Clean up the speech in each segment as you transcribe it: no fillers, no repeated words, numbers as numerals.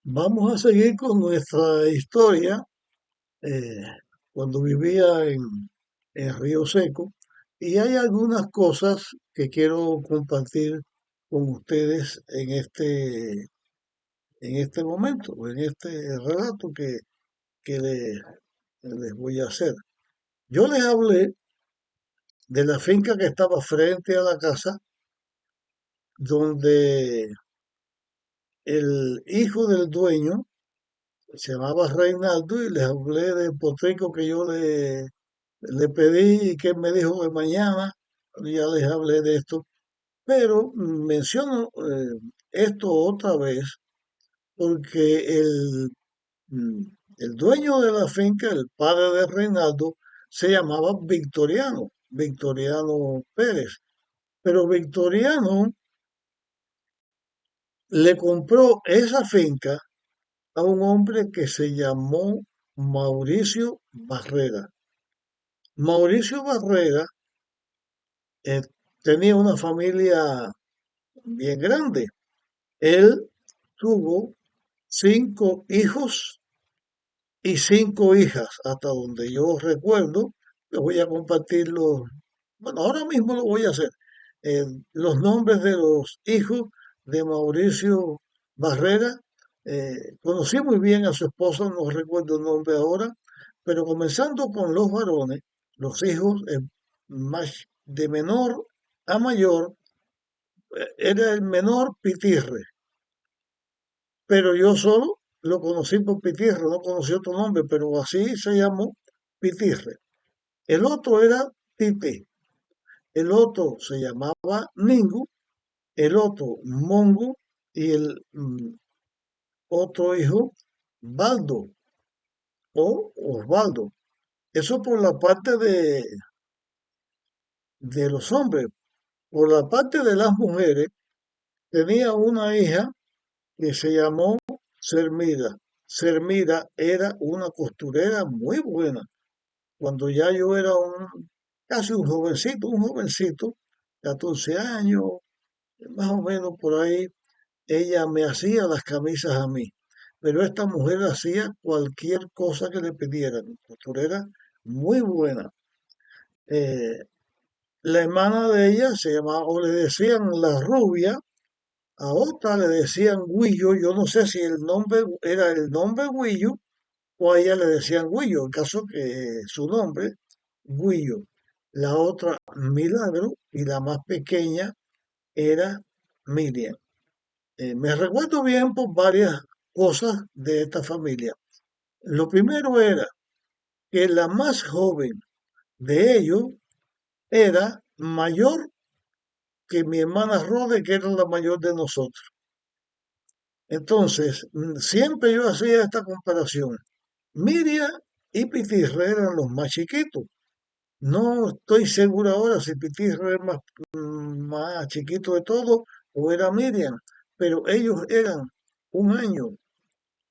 Vamos a seguir con nuestra historia eh, cuando vivía en Río Seco y hay algunas cosas que quiero compartir con ustedes en este momento, en este relato que les voy a hacer. Yo les hablé de la finca que estaba frente a la casa donde el hijo del dueño se llamaba Reinaldo y les hablé del potrico que yo le pedí y que él me dijo que mañana, ya les hablé de esto, pero menciono esto otra vez porque mm, el dueño de la finca, el padre de Reinaldo, se llamaba Victoriano, Victoriano Pérez, pero Victoriano le compró esa finca a un hombre que se llamó Mauricio Barrera. Mauricio Barrera eh, tenía una familia bien grande. Él tuvo 5 hijos y 5 hijas, hasta donde yo recuerdo. Les voy a compartir bueno, ahora mismo lo voy a hacer. eh, los nombres de los hijos de Mauricio Barrera. Conocí muy bien a su esposa, no recuerdo el nombre ahora, pero comenzando con los varones, los hijos más de menor a mayor, era el menor Pitirre, pero yo solo lo conocí por Pitirre, no conocí otro nombre, pero así se llamó Pitirre. El otro era Pipe, el otro se llamaba Ningu, el otro Mongo y el otro hijo Baldo o Osvaldo. Eso por la parte de los hombres. Por la parte de las mujeres, tenía una hija que se llamó Sermira. Sermira era una costurera muy buena. Cuando ya yo era casi un jovencito, 14 años, más o menos por ahí, ella me hacía las camisas a mí. Pero esta mujer hacía cualquier cosa que le pidieran. Costurera muy buena. Eh, la hermana de ella se llamaba, o le decían la rubia, a otra le decían Guillo. Yo no sé si el nombre era el nombre Guillo o a ella le decían Guillo, el caso que su nombre, Guillo. La otra, Milagro, y la más pequeña era Miriam. Me recuerdo bien por varias cosas de esta familia. Lo primero era que la más joven de ellos era mayor que mi hermana Rode, que era la mayor de nosotros. Entonces, siempre yo hacía esta comparación. Miriam y Pitirre eran los más chiquitos. No estoy seguro ahora si Pitirre es más chiquito de todo o era Miriam, pero ellos eran 1 año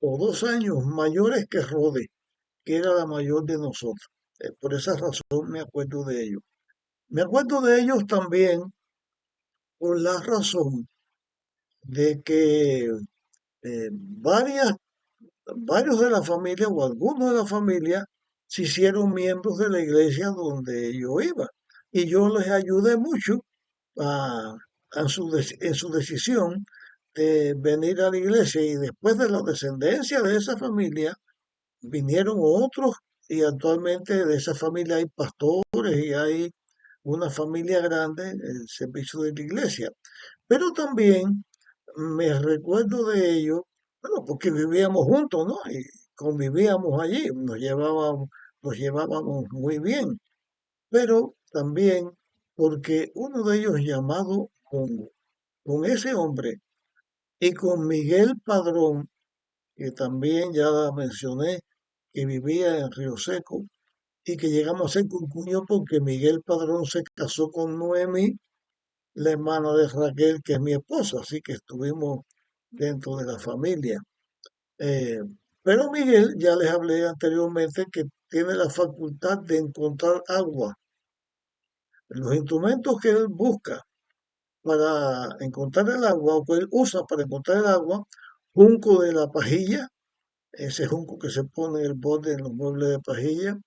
o 2 años mayores que Rode, que era la mayor de nosotros. Por esa razón me acuerdo de ellos. Me acuerdo de ellos también por la razón de que varios de la familia o algunos de la familia se hicieron miembros de la iglesia donde yo iba. Y yo les ayudé mucho a, en su decisión de venir a la iglesia. Y después de la descendencia de esa familia, vinieron otros y actualmente de esa familia hay pastores y hay una familia grande en el servicio de la iglesia. Pero también me recuerdo de ellos, bueno, porque vivíamos juntos, ¿no? Y convivíamos allí, nos llevábamos muy bien, pero también porque uno de ellos llamado Hongo, con ese hombre y con Miguel Padrón, que también ya mencioné, que vivía en Río Seco y que llegamos a ser concuños porque Miguel Padrón se casó con Noemí, la hermana de Raquel, que es mi esposa, así que estuvimos dentro de la familia. Eh, pero Miguel, ya les hablé anteriormente que tiene la facultad de encontrar agua. Los instrumentos que él busca para encontrar el agua o que él usa para encontrar el agua, junco de la pajilla, ese junco que se pone en el borde en los muebles de pajilla,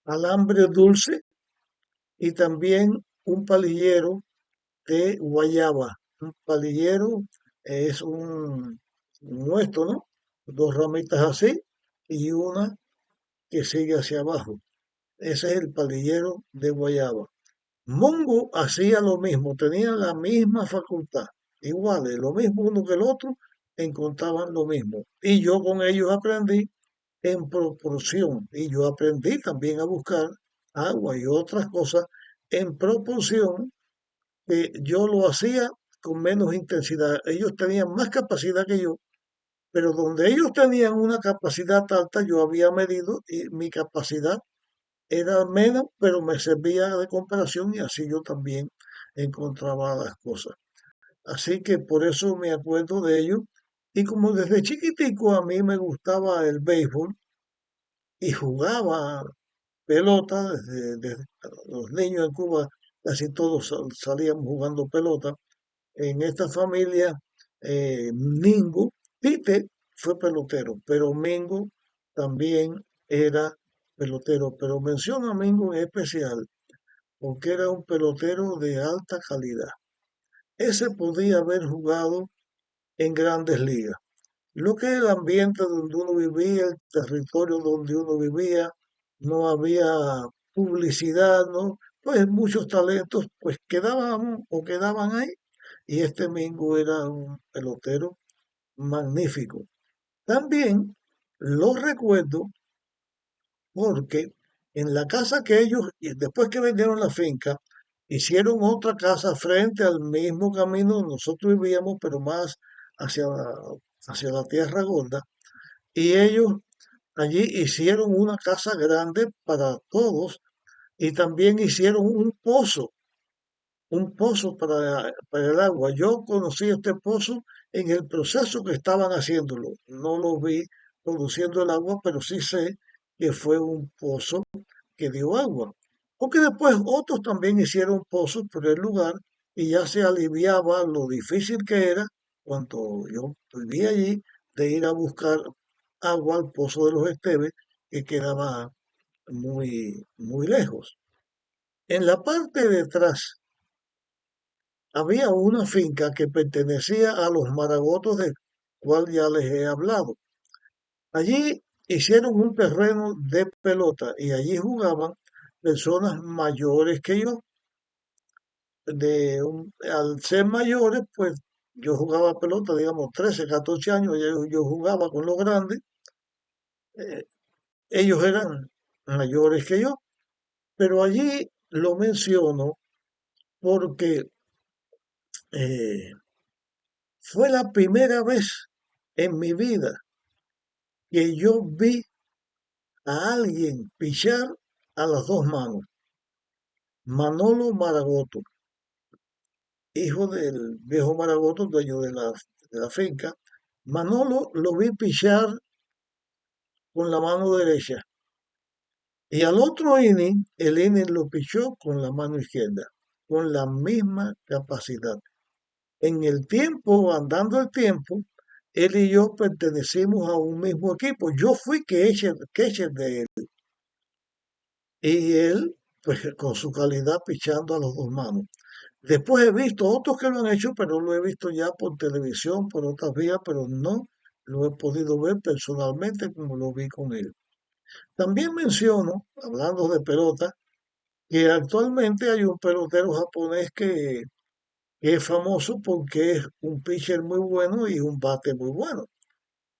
alambre dulce y también un palillero de guayaba. Un palillero es un nuestro, ¿no? Dos ramitas así y una que sigue hacia abajo. Ese es el palillero de guayaba. Mongo hacía lo mismo, tenían la misma facultad, iguales, lo mismo uno que el otro, encontraban lo mismo. Y yo con ellos aprendí en proporción, y yo aprendí también a buscar agua y otras cosas en proporción que yo lo hacía con menos intensidad. Ellos tenían más capacidad que yo, pero donde ellos tenían una capacidad alta, yo había medido y mi capacidad era menos, pero me servía de comparación y así yo también encontraba las cosas. Así que por eso me acuerdo de ello. Y como desde chiquitico a mí me gustaba el béisbol y jugaba pelota, desde los niños en Cuba casi todos salíamos jugando pelota. En esta familia, Mingo, Tite fue pelotero, pero Mingo también era pelotero. Pero menciono a Mingo en especial porque era un pelotero de alta calidad. Ese podía haber jugado en grandes ligas. Lo que es el ambiente donde uno vivía, el territorio donde uno vivía, no había publicidad, ¿no? Pues muchos talentos pues quedaban o quedaban ahí. Y este Mingo era un pelotero magnífico. También lo recuerdo porque en la casa que ellos, y después que vendieron la finca, hicieron otra casa frente al mismo camino donde nosotros vivíamos, pero más hacia hacia la Tierra Gorda. Y ellos allí hicieron una casa grande para todos y también hicieron un pozo para el agua. Yo conocí este pozo en el proceso que estaban haciéndolo. No lo vi produciendo el agua, pero sí sé que fue un pozo que dio agua. Porque después otros también hicieron pozos por el lugar y ya se aliviaba lo difícil que era cuando yo vivía allí de ir a buscar agua al pozo de los Esteves que quedaba muy lejos. En la parte de atrás había una finca que pertenecía a los Maragotos, del cual ya les he hablado. Allí hicieron un terreno de pelota y allí jugaban personas mayores que yo. Al ser mayores, pues yo jugaba pelota, digamos, 13, 14 años, yo jugaba con los grandes. eh, Ellos eran mayores que yo, pero allí lo menciono porque eh, fue la primera vez en mi vida que yo vi a alguien pichar a las dos manos. Manolo Maragoto, hijo del viejo Maragoto, dueño de la finca. Manolo lo vi pichar con la mano derecha y al otro inning, el inning lo pichó con la mano izquierda, con la misma capacidad. En el tiempo, andando el tiempo, él y yo pertenecimos a un mismo equipo. Yo fui catcher de él y él, pues con su calidad, pichando a los dos manos. Después he visto otros que lo han hecho, pero lo he visto ya por televisión, por otras vías, pero no lo he podido ver personalmente como lo vi con él. También menciono, hablando de pelota, que actualmente hay un pelotero japonés que es famoso porque es un pitcher muy bueno y un bate muy bueno.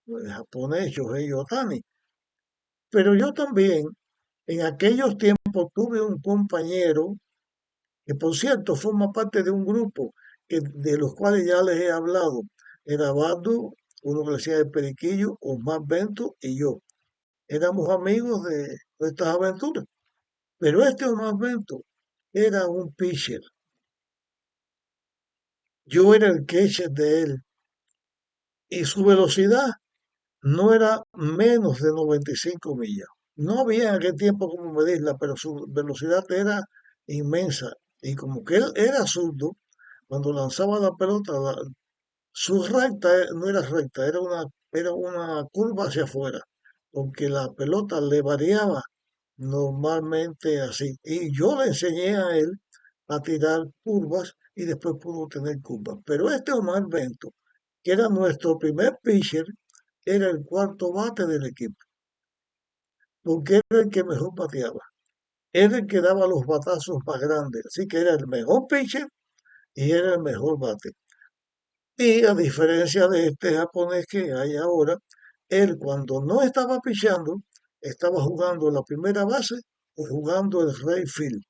El japonés Shohei Ohtani. Pero yo también, en aquellos tiempos, tuve un compañero que, por cierto, forma parte de un grupo de los cuales ya les he hablado. Era Bando, uno que le decía el Periquillo, Omar Bento y yo. Éramos amigos de nuestras aventuras. Pero este Omar Bento era un pitcher. Yo era el catcher de él. Y su velocidad no era menos de 95 millas. No había en aquel tiempo como medirla, pero su velocidad era inmensa. Y como que él era zurdo, cuando lanzaba la pelota, Su recta no era recta, era una curva hacia afuera, porque la pelota le variaba normalmente así. Y yo le enseñé a él a tirar curvas y después pudo tener curvas. Pero este Omar Bento, que era nuestro primer pitcher, era el cuarto bate del equipo, porque era el que mejor bateaba. Era el que daba los batazos más grandes, así que era el mejor pitcher y era el mejor bate. Y a diferencia de este japonés que hay ahora, él cuando no estaba pichando, estaba jugando la primera base o jugando el right field,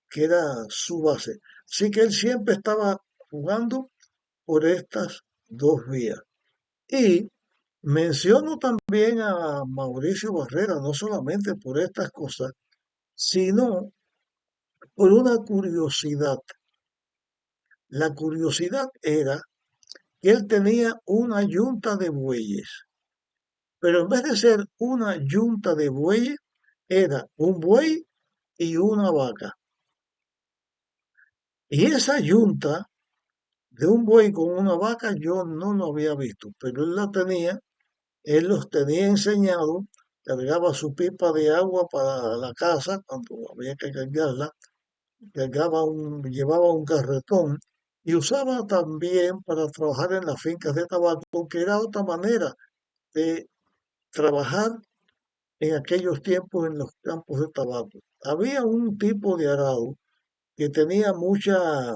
que era su base. Así que él siempre estaba jugando por estas dos vías. Y menciono también a Mauricio Barrera, no solamente por estas cosas, sino por una curiosidad. La curiosidad era que él tenía una yunta de bueyes, pero en vez de ser una yunta de bueyes, era un buey y una vaca. Y esa yunta de un buey con una vaca yo no lo había visto, pero él la tenía, él los tenía enseñado, cargaba su pipa de agua para la casa cuando había que cargarla, llevaba un carretón y usaba también para trabajar en las fincas de tabaco, que era otra manera de trabajar en aquellos tiempos en los campos de tabaco. Había un tipo de arado que tenía muchas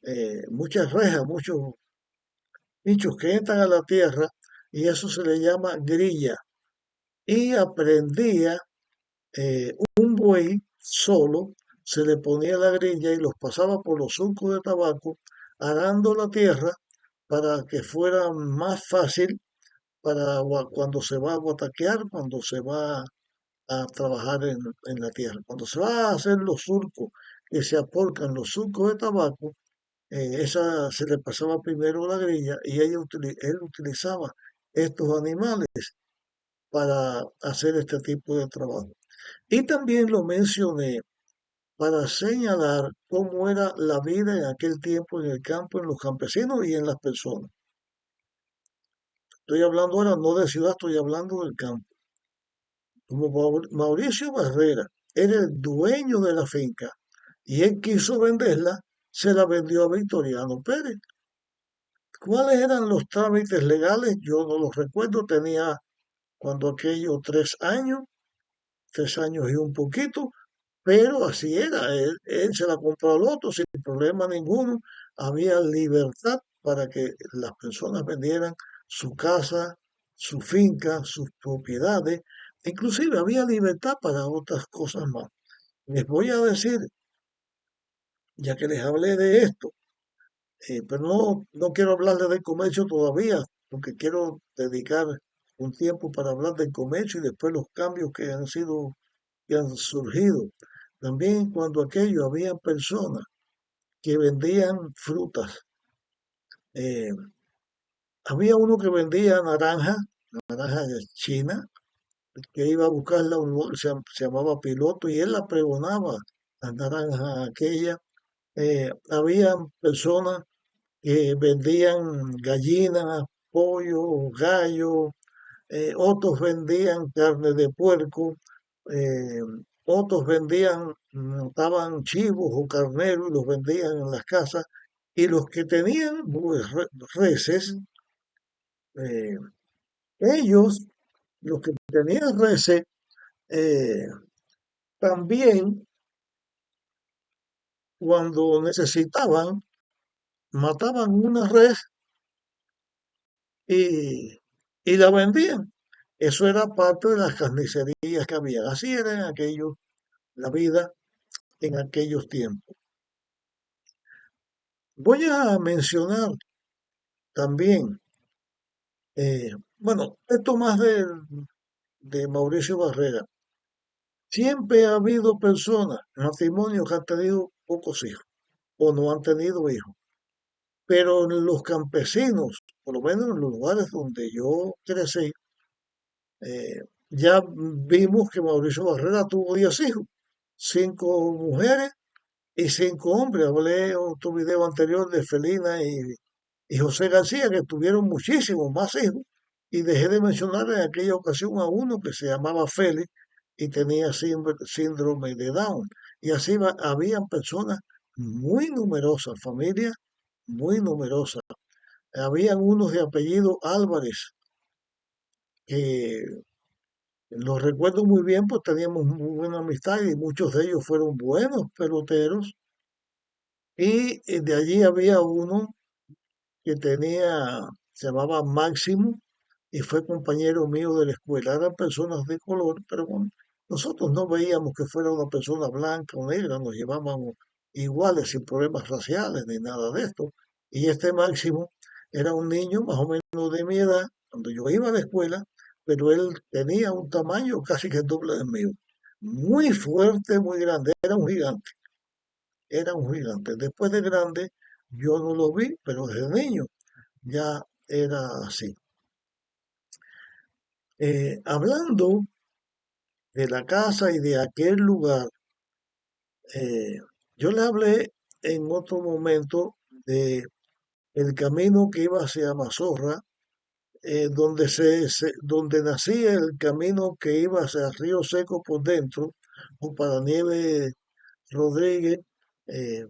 rejas, muchos bichos que entran a la tierra y eso se le llama grilla. Y aprendía un buey solo, se le ponía la grilla y los pasaba por los surcos de tabaco, arando la tierra para que fuera más fácil para cuando se va a guataquear, cuando se va a trabajar en la tierra. Cuando se va a hacer los surcos que se aporcan los surcos de tabaco, esa se le pasaba primero la grilla y él utilizaba estos animales para hacer este tipo de trabajo. Y también lo mencioné para señalar cómo era la vida en aquel tiempo en el campo, en los campesinos y en las personas. Estoy hablando ahora no de ciudad, estoy hablando del campo. Como Mauricio Barrera era el dueño de la finca y él quiso venderla, se la vendió a Victoriano Pérez. ¿Cuáles eran los trámites legales? Yo no los recuerdo, tenía cuando aquello 3 años, 3 años y un poquito, pero así era, él se la compró al otro sin problema ninguno, había libertad para que las personas vendieran su casa, su finca, sus propiedades, inclusive había libertad para otras cosas más. Les voy a decir, ya que les hablé de esto, pero no quiero hablarles del comercio todavía, porque quiero dedicar un tiempo para hablar del comercio y después los cambios que han surgido. También cuando aquello había personas que vendían frutas. Eh, Había uno que vendía naranja china, que iba a buscarla, se llamaba piloto, y él la pregonaba, la naranja aquella. Había personas que vendían gallinas, pollo, gallo, otros vendían carne de puerco, eh, otros mataban chivos o carneros y los vendían en las casas, y los que tenían pues, reses, eh, ellos, los que tenían reses, eh, también cuando necesitaban, mataban una res y la vendían. Eso era parte de las carnicerías que había. Así era la vida en aquellos tiempos. Voy a mencionar también, bueno, esto más de Mauricio Barrera. Siempre ha habido personas, matrimonios que han tenido pocos hijos o no han tenido hijos. Pero en los campesinos, por lo menos en los lugares donde yo crecí, ya vimos que Mauricio Barrera tuvo 10 hijos, 5 mujeres y 5 hombres. Hablé en otro video anterior de Felina y José García, que tuvieron muchísimos más hijos, y dejé de mencionar en aquella ocasión a uno que se llamaba Félix y tenía síndrome de Down. Y así habían personas muy numerosas, familias muy numerosas. Habían unos de apellido Álvarez, que los recuerdo muy bien, pues teníamos muy buena amistad y muchos de ellos fueron buenos peloteros. Y de allí había uno que se llamaba Máximo y fue compañero mío de la escuela. Eran personas de color, pero nosotros no veíamos que fuera una persona blanca o negra, nos llevábamos iguales, sin problemas raciales ni nada de esto. Y este Máximo era un niño más o menos de mi edad, cuando yo iba a la escuela, pero él tenía un tamaño casi que el doble del mío. Muy fuerte, muy grande, era un gigante. Después de grande, yo no lo vi, pero desde niño ya era así. Hablando de la casa y de aquel lugar, eh, yo le hablé en otro momento de el camino que iba hacia Mazorra, donde nacía el camino que iba hacia Río Seco por dentro, o para Nieve Rodríguez.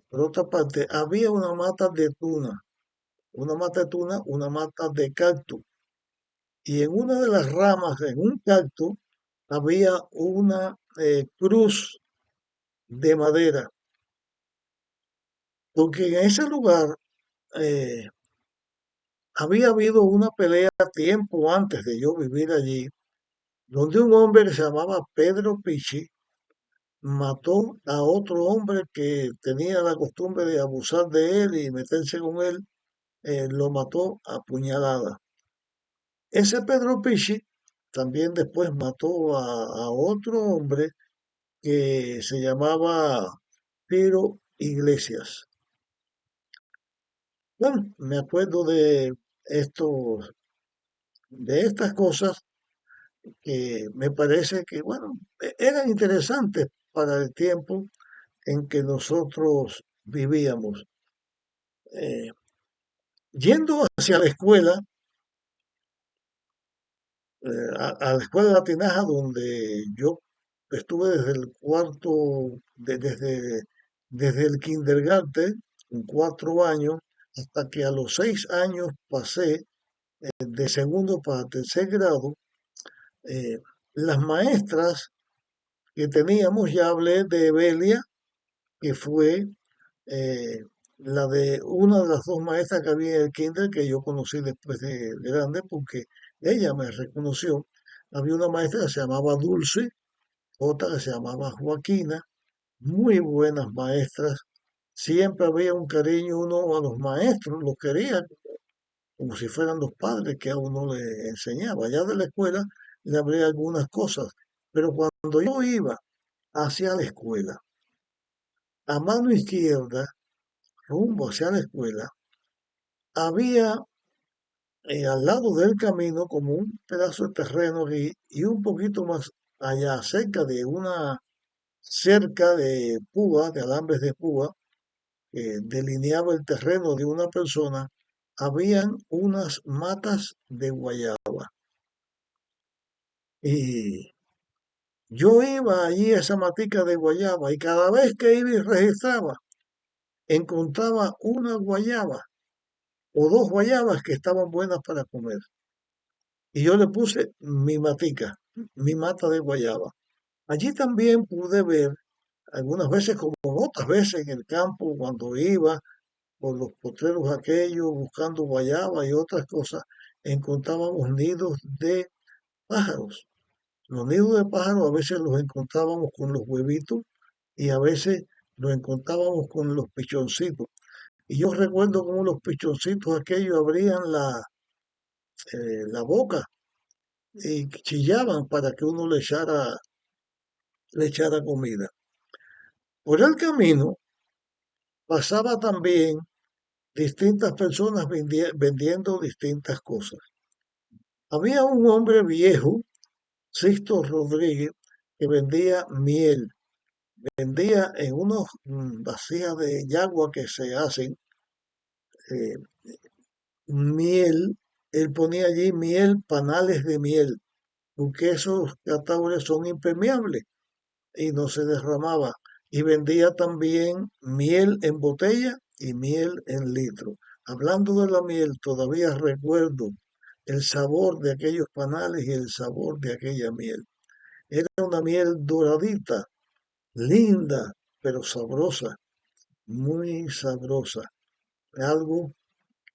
Por otra parte, había una mata de cactus, y en una de las ramas, en un cactus, había una cruz de madera, porque en ese lugar eh, había habido una pelea tiempo antes de yo vivir allí, donde un hombre que se llamaba Pedro Pichi mató a otro hombre que tenía la costumbre de abusar de él y meterse con él, lo mató a puñalada. Ese Pedro Pichi también después mató a otro hombre que se llamaba Piro Iglesias. Bueno, me acuerdo de estas cosas que me parece que, bueno, eran interesantes para el tiempo en que nosotros vivíamos. Eh, Yendo hacia la escuela, a la escuela de Tinaja, donde yo estuve desde el desde el kindergarten, con 4 años, hasta que a los 6 años pasé de segundo para tercer grado. eh, las maestras que teníamos, ya hablé de Belia, que fue eh, la de una de las dos maestras que había en el kinder que yo conocí después de grande, porque ella me reconoció. Había una maestra que se llamaba Dulce, otra que se llamaba Joaquina, muy buenas maestras. Siempre había un cariño, uno a los maestros los quería como si fueran los padres que a uno le enseñaba. Ya de la escuela le hablé algunas cosas, pero cuando yo iba hacia la escuela, a mano izquierda, rumbo hacia la escuela, había al lado del camino como un pedazo de terreno y un poquito más allá, cerca de una cerca de púa, de alambres de púa, que delineaba el terreno de una persona, habían unas matas de guayaba. Y yo iba allí a esa matica de guayaba y cada vez que iba y registraba, encontraba una guayaba o dos guayabas que estaban buenas para comer. Y yo le puse mi matica, mi mata de guayaba. Allí también pude ver, algunas veces como otras veces en el campo, cuando iba por los potreros aquellos buscando guayaba y otras cosas, encontrábamos nidos de pájaros. Los nidos de pájaros a veces los encontrábamos con los huevitos y a veces los encontrábamos con los pichoncitos. Y yo recuerdo cómo los pichoncitos aquellos abrían la boca y chillaban para que uno le echara comida. Por el camino pasaba también distintas personas vendiendo distintas cosas. Había un hombre viejo, Sixto Rodríguez, que vendía miel. Vendía en unos vasijas de yagua que se hacen, eh, miel, él ponía allí miel, panales de miel, porque esos catábules son impermeables y no se derramaba. Y vendía también miel en botella y miel en litro. Hablando de la miel, todavía recuerdo el sabor de aquellos panales y el sabor de aquella miel. Era una miel doradita, linda, pero sabrosa, muy sabrosa, algo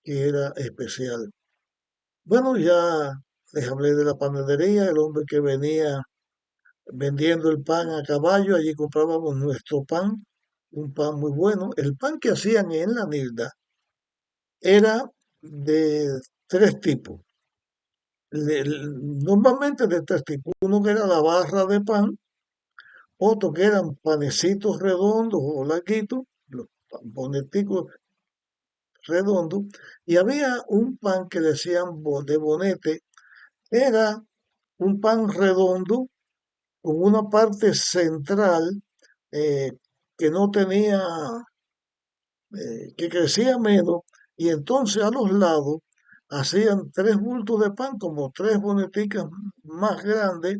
que era especial. Bueno, ya les hablé de la panadería, el hombre que venía vendiendo el pan a caballo, allí comprábamos nuestro pan, un pan muy bueno. El pan que hacían en la Nilda era de tres tipos, normalmente de tres tipos. Uno que era la barra de pan, otro que eran panecitos redondos o larguitos, los boneticos redondos, y había un pan que decían de bonete, era un pan redondo con una parte central eh, que no tenía, que crecía menos, y entonces a los lados hacían tres bultos de pan, como tres boneticas más grandes,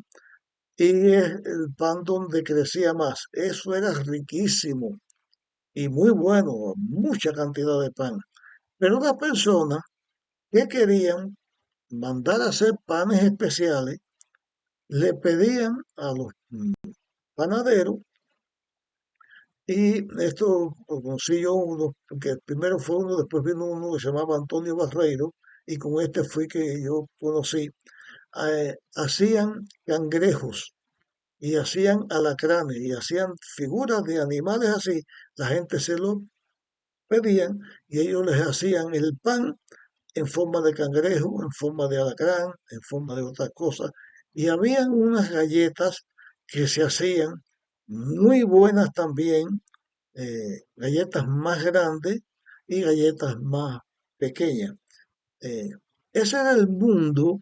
y es el pan donde crecía más. Eso era riquísimo y muy bueno, mucha cantidad de pan. Pero las personas que querían mandar a hacer panes especiales, le pedían a los panaderos. Y esto lo conocí yo uno, que primero fue uno, después vino uno que se llamaba Antonio Barreiro, y con este fui que yo conocí. Hacían cangrejos y hacían alacranes y hacían figuras de animales así. La gente se lo pedían y ellos les hacían el pan en forma de cangrejo, en forma de alacrán, en forma de otras cosas. Y habían unas galletas que se hacían muy buenas también, galletas más grandes y galletas más pequeñas. Eh, Ese era el mundo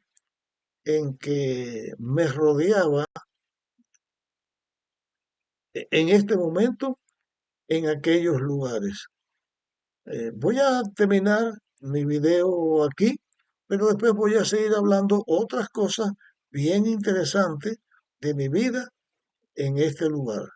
en que me rodeaba en este momento en aquellos lugares. Voy a terminar mi video aquí, pero después voy a seguir hablando otras cosas bien interesantes de mi vida en este lugar.